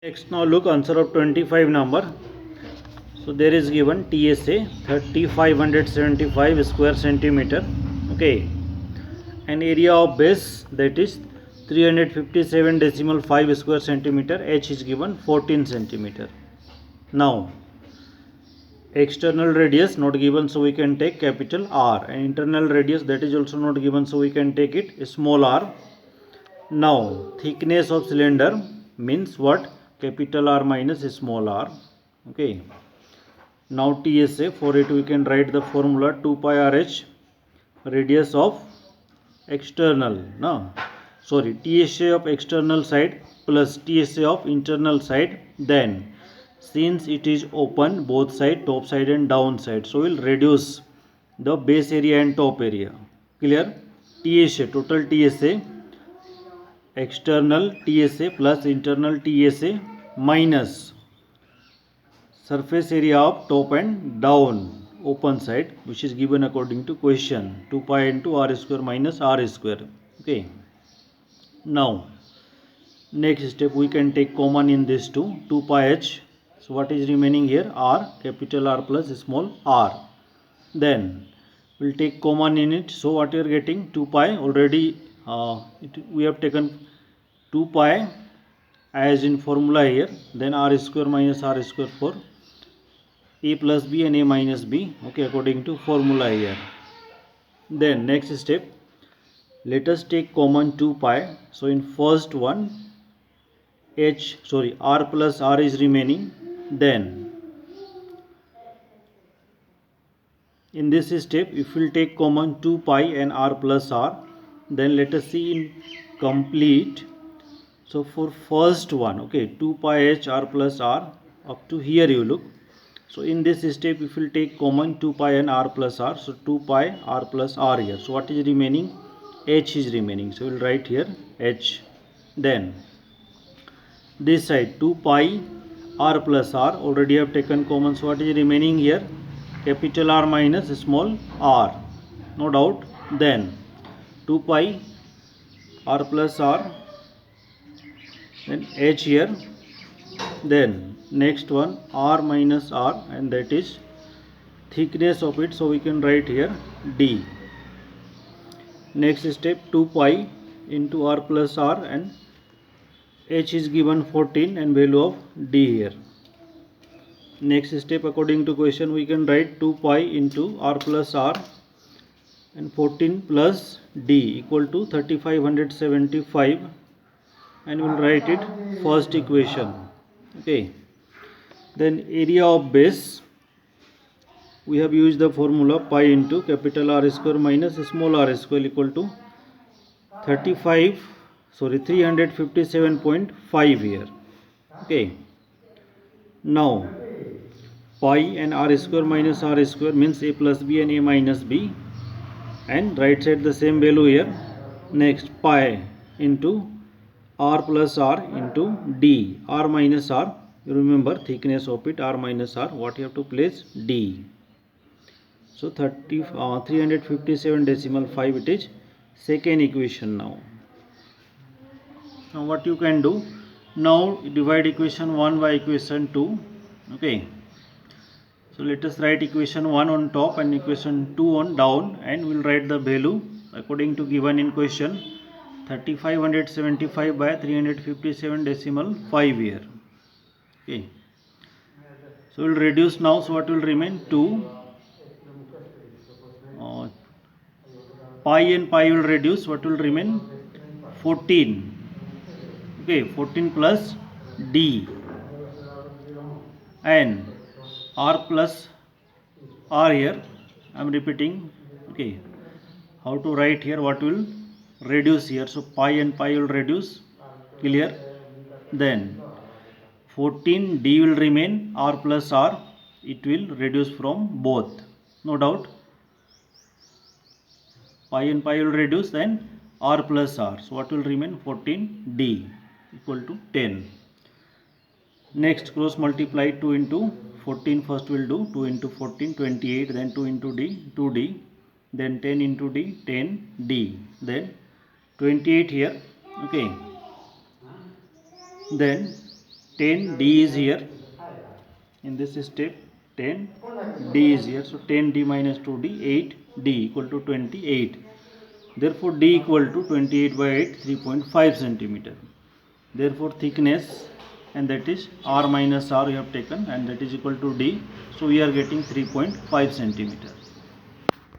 Next, now look answer of 25 number. So there is given TSA 3575 square centimeter. Okay, and area of base, that is 357.5 square centimeter. H is given 14 centimeter. Now external radius not given, so we can take capital R, and internal radius, that is also not given, so we can take it small r. Now thickness of cylinder means what? Capital R minus small r. Okay, now TSA, for it we can write the formula 2 pi RH, radius of external, no sorry, TSA of external side plus TSA of internal side. Then since it is open both side, top side and down side, so we'll reduce the base area and top area. Clear? TSA, total TSA, external TSA plus internal TSA minus surface area of top and down open side, which is given according to question, 2 pi into r square minus r square. Okay, now next step we can take common in this 2 pi h. So what is remaining here? R, capital R plus small r. Then we'll take common in it. So what you are getting? 2 pi already we have taken 2 pi as in formula here. Then r square minus r square for a plus b and a minus b. Okay, according to formula here. Then next step, let us take common 2 pi. So in first one, r plus r is remaining. Then in this step, if we will take common 2 pi and r plus r, then let us see in complete. So for first one, okay, 2 pi h r plus r, up to here you look. So in this step, if we will take common 2 pi and r plus r, so 2 pi r plus r here. So what is remaining? H is remaining. So we will write here h. Then this side 2 pi r plus r already have taken common. So what is remaining here? Capital R minus small r. No doubt. Then 2 pi r plus r. Then h here. Then next one r minus r, and that is thickness of it, so we can write here d. Next step 2 pi into r plus r, and h is given 14 and value of d here. Next step, according to question, we can write 2 pi into r plus r and 14 plus d equal to 3575, and we will write it first equation. Okay, then area of base, we have used the formula pi into capital R square minus small r square equal to 357.5 here. Okay, now pi and r square minus r square means a plus b and a minus b, and right side the same value here. Next pi into r plus r into d, r minus r, you remember thickness of it, r minus r, what you have to place? D. So 357.5 it is second equation. Now what you can do, now divide equation 1 by equation 2. Okay, so let us write equation 1 on top and equation 2 on down, and we will write the value according to given in question, 3575 by 357.5 here. Okay, so we will reduce now. So what will remain? 2 pi and pi will reduce. What will remain? 14. Okay, 14 plus d, and r plus r here I am repeating. Okay, how to write here? What will reduce here? So pi and pi will reduce. Clear? Then 14 d will remain, r plus r, it will reduce from both, no doubt. Pi and pi will reduce, then r plus r, so what will remain? 14 d equal to 10. Next cross multiply 2 into 14, first we will do 2 into 14 28, then 2 into d 2d, then 10 into d 10d, then 28 here. Okay, then 10 D is here. In this step 10 D is here. So 10 D minus 2D, 8 D equal to 28. Therefore D equal to 28 by 8, 3.5 centimeter. Therefore thickness, and that is R minus R we have taken, and that is equal to D. So we are getting 3.5 centimeter.